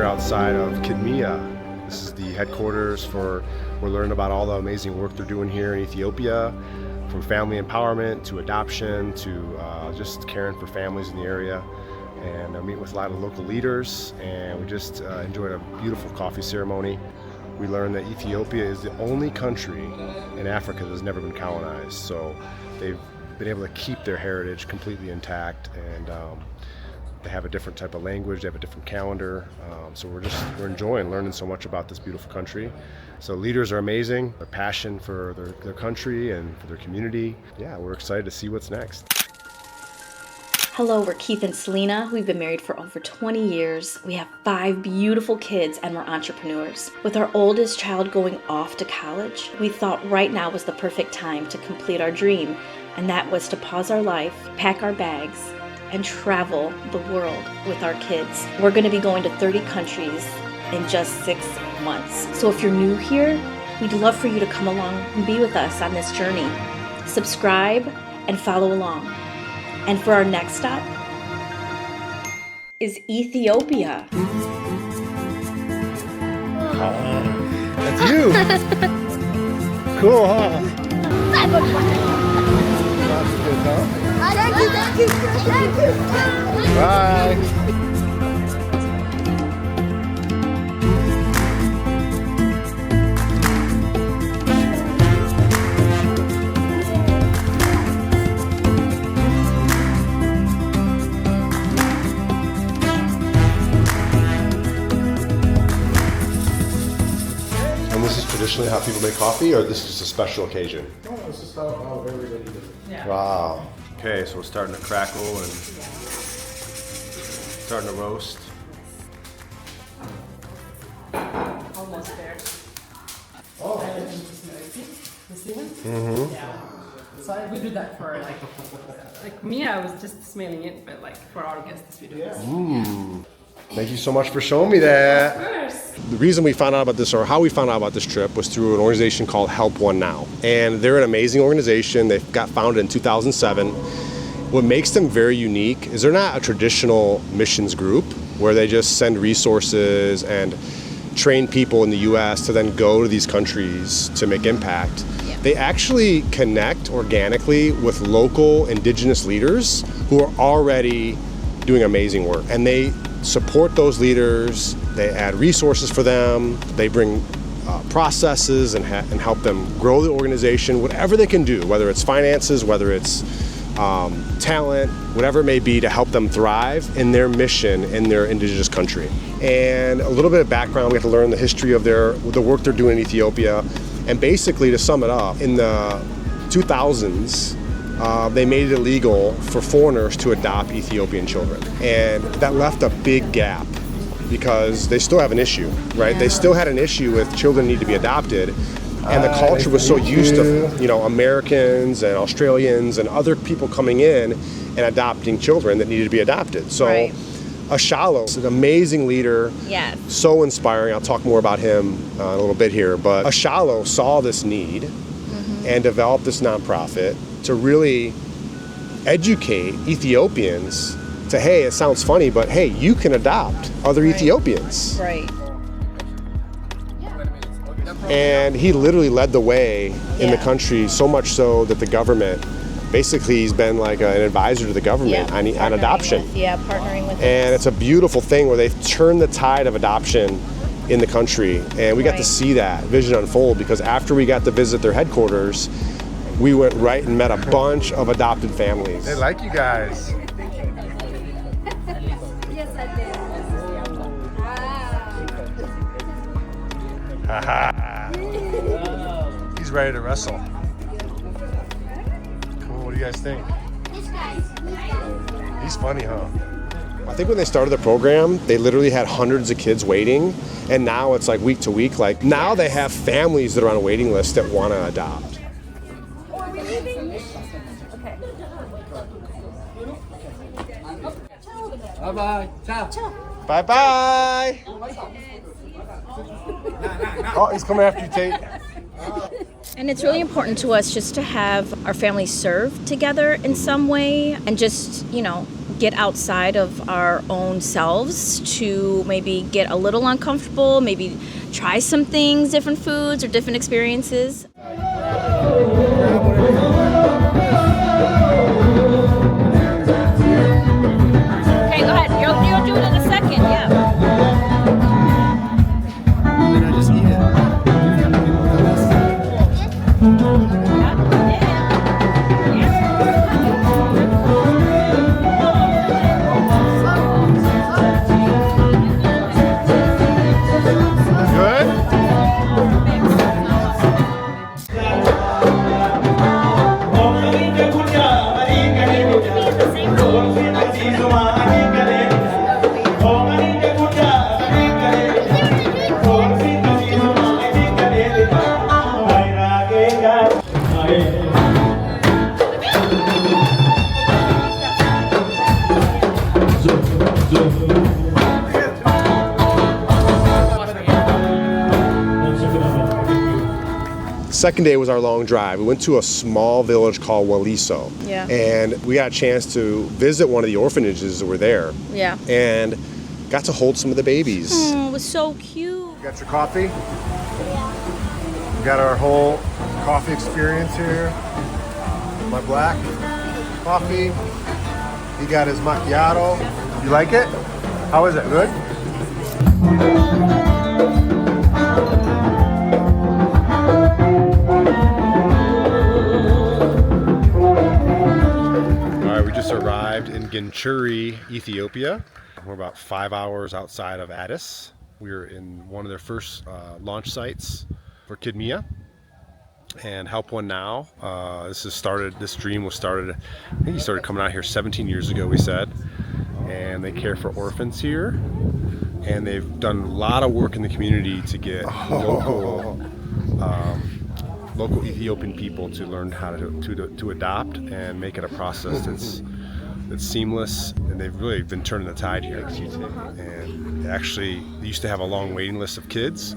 Outside of Kidmia. This is the headquarters we're learning about all the amazing work they're doing here in Ethiopia, from family empowerment to adoption to just caring for families in the area. And I meet with a lot of local leaders, and we just enjoyed a beautiful coffee ceremony. We learned that Ethiopia is the only country in Africa that has never been colonized, so they've been able to keep their heritage completely intact, and they have a different type of language, they have a different calendar, so we're enjoying learning so much about this beautiful country. So leaders are amazing, their passion for their country and for their community. Yeah, we're excited to see what's next. Hello, we're Keith and Selena. We've been married for over 20 years. We have 5 beautiful kids and we're entrepreneurs. With our oldest child going off to college, we thought right now was the perfect time to complete our dream, and that was to pause our life, pack our bags, and travel the world with our kids. We're going to be going to 30 countries in just 6 months. So if you're new here, we'd love for you to come along and be with us on this journey. Subscribe and follow along. And for our next stop is Ethiopia. That's you! Cool, huh? That's good, huh? Thank you. Bye! This is traditionally how people make coffee, or this is just a special occasion? No, it's just how everybody does it. Yeah. Wow. Okay, so we're starting to crackle and starting to roast. Almost there. Oh. You see it? Mm-hmm. Yeah. So we do that for like me, I was just smelling it, but like for our guests we do this. Thank you so much for showing me that. Of course. The reason we found out about this, or how we found out about this trip, was through an organization called HelpOneNow. And they're an amazing organization. They got founded in 2007. What makes them very unique is they're not a traditional missions group where they just send resources and train people in the US to then go to these countries to make impact. Yeah. They actually connect organically with local indigenous leaders who are already doing amazing work. And they support those leaders, they add resources for them, they bring processes and help them grow the organization, whatever they can do, whether it's finances, whether it's talent, whatever it may be, to help them thrive in their mission in their indigenous country. And a little bit of background, we have to learn the history of the work they're doing in Ethiopia. And basically, to sum it up, in the 2000s, they made it illegal for foreigners to adopt Ethiopian children. And that left a big gap because they still have an issue, right? Yeah. They still had an issue with children need to be adopted. And the culture was so used to, Americans and Australians and other people coming in and adopting children that needed to be adopted. So right. Ashalo is an amazing leader, yes. So inspiring. I'll talk more about him in a little bit here. But Ashalo saw this need and developed this nonprofit to really educate Ethiopians to, hey, it sounds funny, but hey, you can adopt other right. Ethiopians. Right. And he literally led the way in the country, so much so that the government, basically he's been like an advisor to the government on adoption. Partnering with And it's a beautiful thing where they've turned the tide of adoption in the country. And we got to see that vision unfold, because after we got to visit their headquarters, we went right and met a bunch of adopted families. They like you guys. Yes, I did. He's ready to wrestle. Cool, what do you guys think? He's funny, huh? I think when they started the program, they literally had hundreds of kids waiting, and now it's like week to week. Like now they have families that are on a waiting list that want to adopt. Are we leaving? Okay. Bye-bye. Ciao. Bye-bye. Oh, he's coming after you, Tate. And it's really important to us just to have our families serve together in some way, and just, get outside of our own selves to maybe get a little uncomfortable, maybe try some things, different foods or different experiences. Okay, go ahead. You'll do it in a second, yeah. And then I just eat it. Good? Second day was our long drive. We went to a small village called Waliso. Yeah. And we got a chance to visit one of the orphanages that were there. Yeah. And got to hold some of the babies. Oh, it was so cute. You got your coffee? We got our whole coffee experience here. My black coffee. He got his macchiato. You like it? How is it? Good? We just arrived in Gyenchuri, Ethiopia. We're about 5 hours outside of Addis. We're in one of their first launch sites for Kidmia and HelpOneNow. This dream was started, I think he started coming out here 17 years ago, we said. And they care for orphans here. And they've done a lot of work in the community to get local Ethiopian people to learn how to adopt and make it a process that's seamless, and they've really been turning the tide here. And they used to have a long waiting list of kids,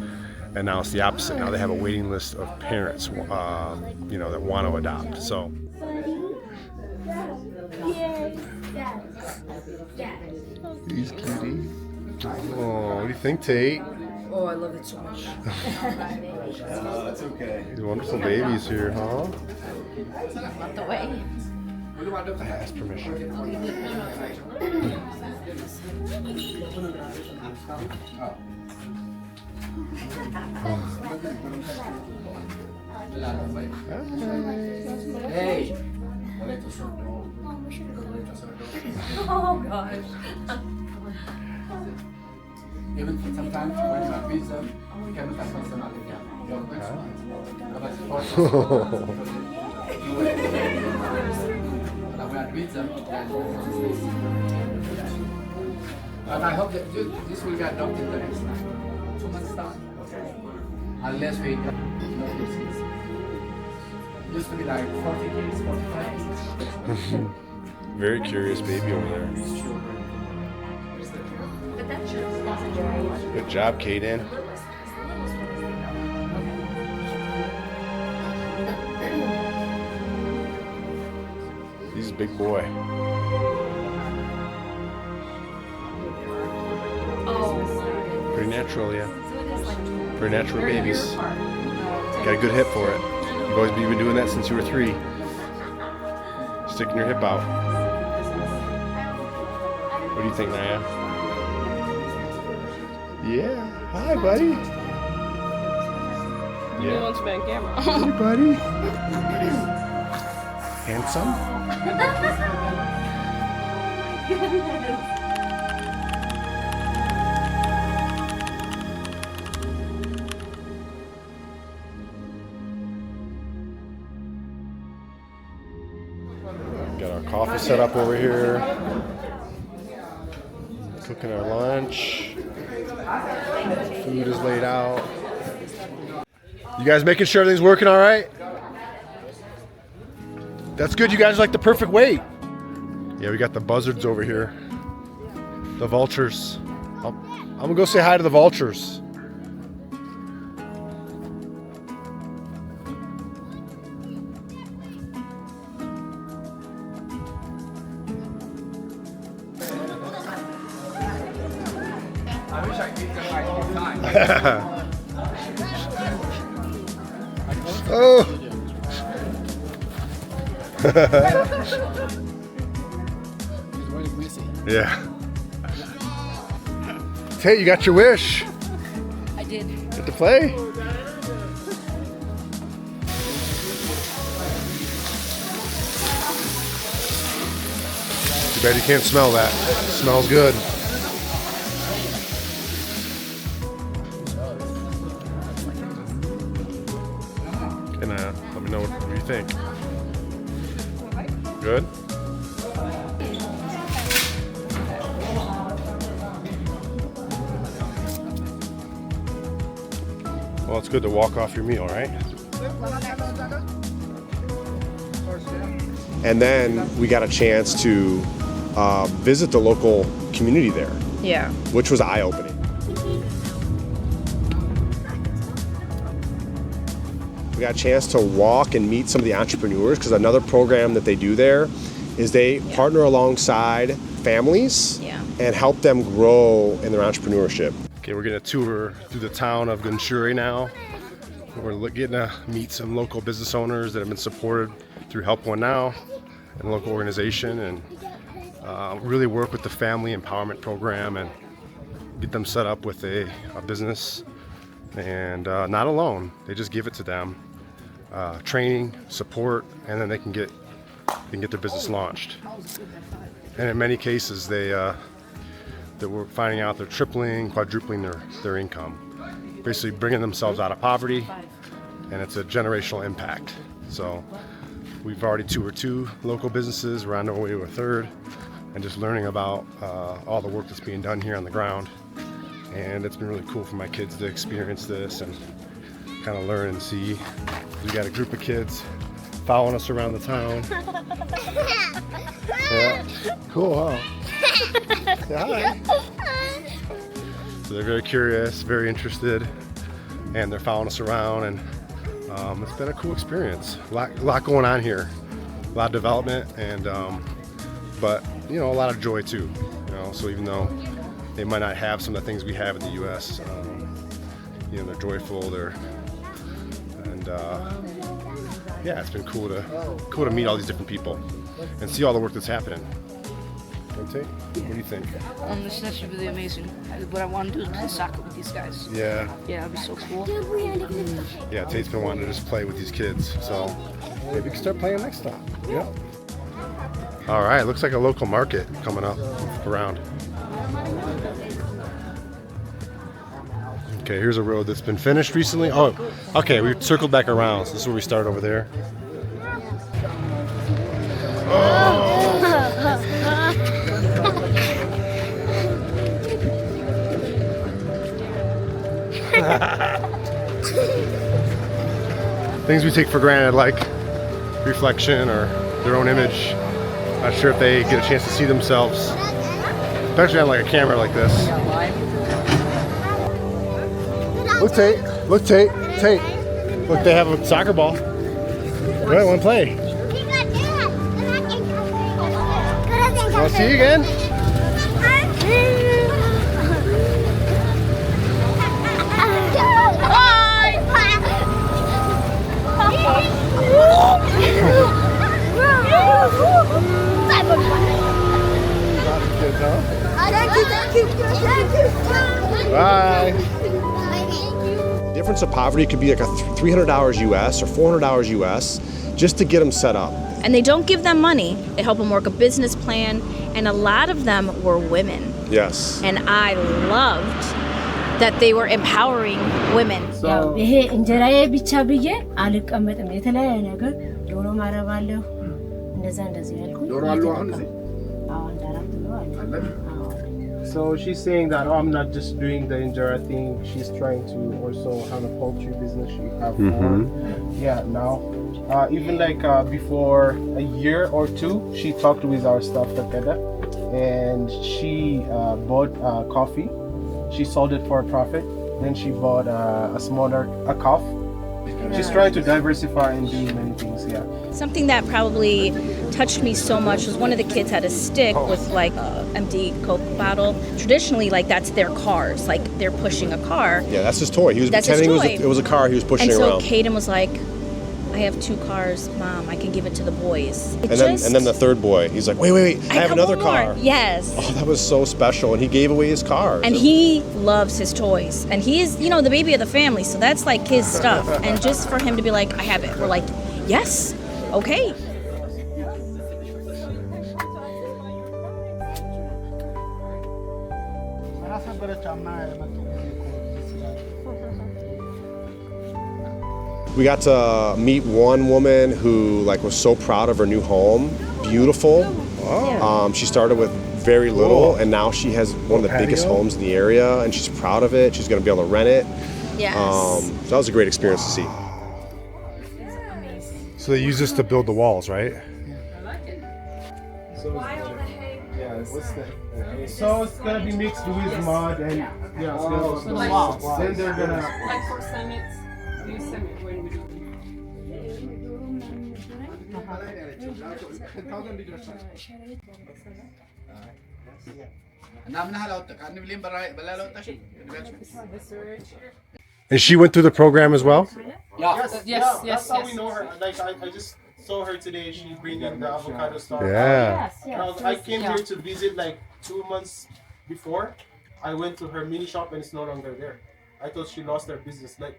and now it's the opposite. Now they have a waiting list of parents, that want to adopt. So. He's cutie. Oh, what do you think, Tate? Oh, I love it so much. That's okay. These wonderful babies here, huh? Not the way. I asked permission. Hey. Oh gosh. Even sometimes when you are busy, you can look at personality. But I hope that this will be adopted the next time. 2 months time. Unless we used to be like 40 kids, 45 kids. Very curious baby over there. Good job, Kaden. He's a big boy. Pretty natural, yeah. Pretty natural babies. Got a good hip for it. You've been doing that since you were 3. Sticking your hip out. What do you think, Naya? Yeah. Hi, buddy. He wants to be on camera. Hey, buddy. Handsome. Got our coffee set up over here. Cooking our lunch. Food is laid out. You guys making sure everything's working all right? That's good. You guys are like the perfect weight. Yeah, we got the buzzards over here. The vultures. I'm gonna go say hi to the vultures. I wish I could just like more time. Oh. Yeah. Hey, you got your wish. I did. Get to play. Too bad you can't smell that. It smells good. And let me know what you think. Good? Well, it's good to walk off your meal, right? And then we got a chance to visit the local community there, Yeah. which was eye-opening. We got a chance to walk and meet some of the entrepreneurs, because another program that they do there is they partner alongside families and help them grow in their entrepreneurship. Okay, we're getting a tour through the town of Gunchuri now. We're getting to meet some local business owners that have been supported through HelpOneNow and the local organization, and really work with the family empowerment program and get them set up with a business, and not alone. They just give it to them, training, support, and then they can get their business launched. And in many cases, that we're finding out they're tripling, quadrupling their income, basically bringing themselves out of poverty, and it's a generational impact. So we've already toured 2 local businesses. We're on our way to a 3rd, and just learning about all the work that's being done here on the ground. And it's been really cool for my kids to experience this and kind of learn and see. We got a group of kids following us around the town. Yeah, cool, huh? Say hi. So they're very curious, very interested, and they're following us around, and it's been a cool experience. A lot going on here, a lot of development, and but a lot of joy too. So even though they might not have some of the things we have in the U.S., they're joyful. Yeah, it's been cool to meet all these different people and see all the work that's happening. What do you think? This is actually really amazing. What I want to do is play soccer with these guys. Yeah. Yeah, that'd be so cool. Yeah, Tate's been wanting to just play with these kids, so maybe we can start playing next time. Yeah. All right, looks like a local market coming up around. Okay, here's a road that's been finished recently. Oh, okay, we circled back around, so this is where we start over there. Things we take for granted, like reflection or their own image. Not sure if they get a chance to see themselves, especially on like a camera like this. Look, Tate. Look, Tate. Tate. Look, they have a soccer ball. Right, want to play? Want to see you again? Bye. insurance of poverty could be like a $300 US or $400 US just to get them set up. And they don't give them money. They help them work a business plan, and a lot of them were women. Yes. And I loved that they were empowering women. ይሄ እንጀራዬ ብቻ ብዬ አልቀመጥም። የተለያየ ነገር ዶሮ ማረባለሁ እንደዛ እንደዚህ ያልኩ ዶሮ አሉ አሁን እዚህ እንዳራት ነው አለ። So she's saying that, oh, I'm not just doing the injera thing. She's trying to also have a poultry business. She have now. Even like before a year or two, she talked with our staff together, and she bought coffee. She sold it for a profit. Then she bought a smaller calf. She's trying to diversify and do many things. Yeah. Something that probably touched me so much was one of the kids had a stick with like an empty Coke bottle. Traditionally, like that's their cars. Like they're pushing a car. Yeah, that's his toy. He was pretending it was a car he was pushing around. And so Caden was like, I have 2 cars, Mom. I can give it to the boys. And then the third boy, he's like, wait, I have another car. Yes. Oh, that was so special. And he gave away his car. And he loves his toys. And he is, you know, the baby of the family. So that's like his stuff. And just for him to be like, I have it. We're like, yes, okay. We got to meet one woman who like was so proud of her new home. Beautiful. She started with very little, and now she has one of the biggest homes in the area, and she's proud of it. She's going to be able to rent it. Yes. So that was a great experience to see. So they use this to build the walls, right? I like it. So it's gonna be mixed with mud and it's gonna So like, then they're gonna like for summits, we use summit when we do. And she went through the program as well? Yes. That's how we know her. Like I just saw her today. She bringing the avocado stuff. Yeah. I came here to visit like 2 months before. I went to her mini shop and it's no longer there. I thought she lost her business. Like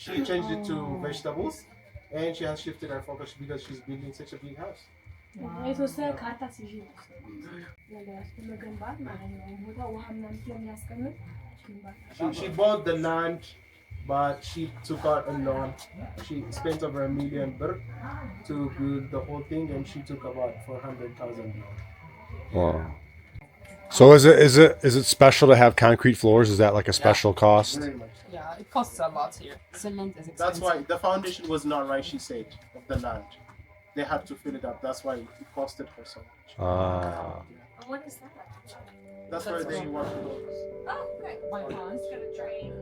she changed it to vegetables, and she has shifted her focus because she's building such a big house. She bought the land, but she took out a loan. She spent over $1 million to build the whole thing, and she took about $400,000. Wow. So is it special to have concrete floors? Is that like a special cost? Very much. Yeah, it costs a lot here. Cement is expensive. That's why the foundation was not right, she said, of the land. They had to fill it up. That's why it costed her so much. Ah. What is that? That's where they want to go. Oh, okay. My aunt's gonna train.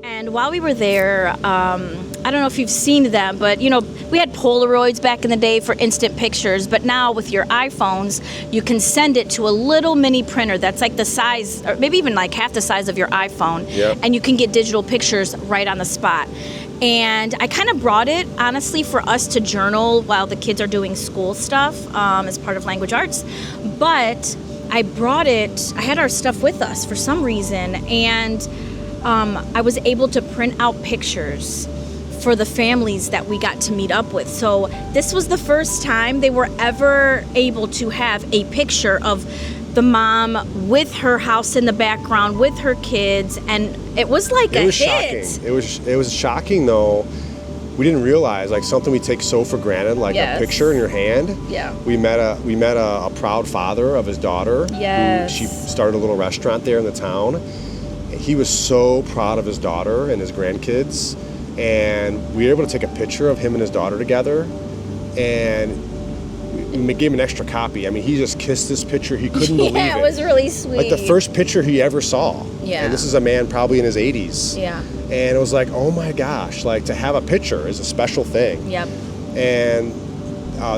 And while we were there, I don't know if you've seen them, but you know, we had Polaroids back in the day for instant pictures, but now with your iPhones, you can send it to a little mini printer that's like the size, or maybe even like half the size of your iPhone, and you can get digital pictures right on the spot. And I kind of brought it, honestly, for us to journal while the kids are doing school stuff as part of language arts. But I brought it, I had our stuff with us for some reason, and I was able to print out pictures for the families that we got to meet up with. So this was the first time they were ever able to have a picture of the mom with her house in the background, with her kids, and it was like a hit. Shocking. It was shocking though. We didn't realize like something we take so for granted, like a picture in your hand. Yeah. We met a proud father of his daughter. Yes. She started a little restaurant there in the town. He was so proud of his daughter and his grandkids, and we were able to take a picture of him and his daughter together, and we gave him an extra copy. I mean, he just kissed this picture. He couldn't believe it. Yeah, it was really sweet. Like the first picture he ever saw. Yeah. And this is a man probably in his 80s. Yeah. And it was like, oh my gosh, like to have a picture is a special thing. Yep. And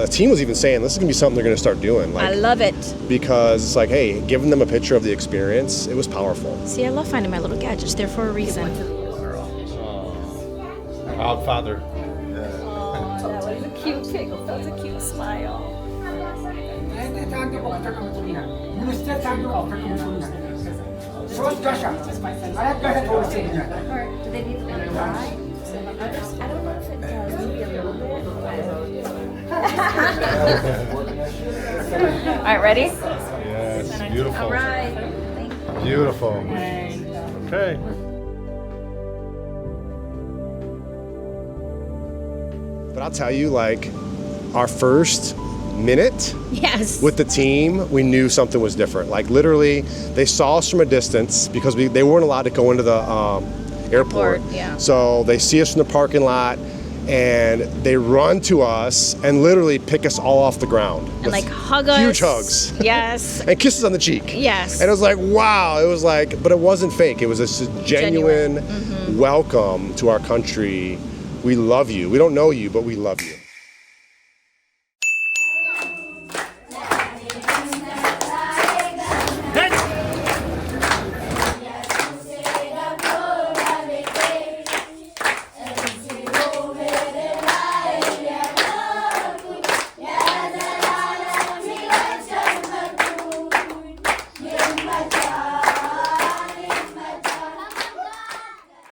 the team was even saying this is gonna be something they're gonna start doing. Like, I love it. Because it's like, hey, giving them a picture of the experience, it was powerful. See, I love finding my little gadgets. They're for a reason. Proud father. Oh, that was a cute pickle. That was a cute smile. All right, ready? Yes, beautiful. All right. Beautiful. Okay. But I'll tell you, like, our first minute Yes. with the team, we knew something was different. Like, literally, they saw us from a distance because they weren't allowed to go into the airport. Yeah. So they see us in the parking lot, and they run to us and literally pick us all off the ground. And like hug us. Huge hugs. Yes. And kisses on the cheek. Yes. And it was like, wow. It was like, but it wasn't fake. It was a genuine Mm-hmm. welcome to our country. We love you. We don't know you, but we love you.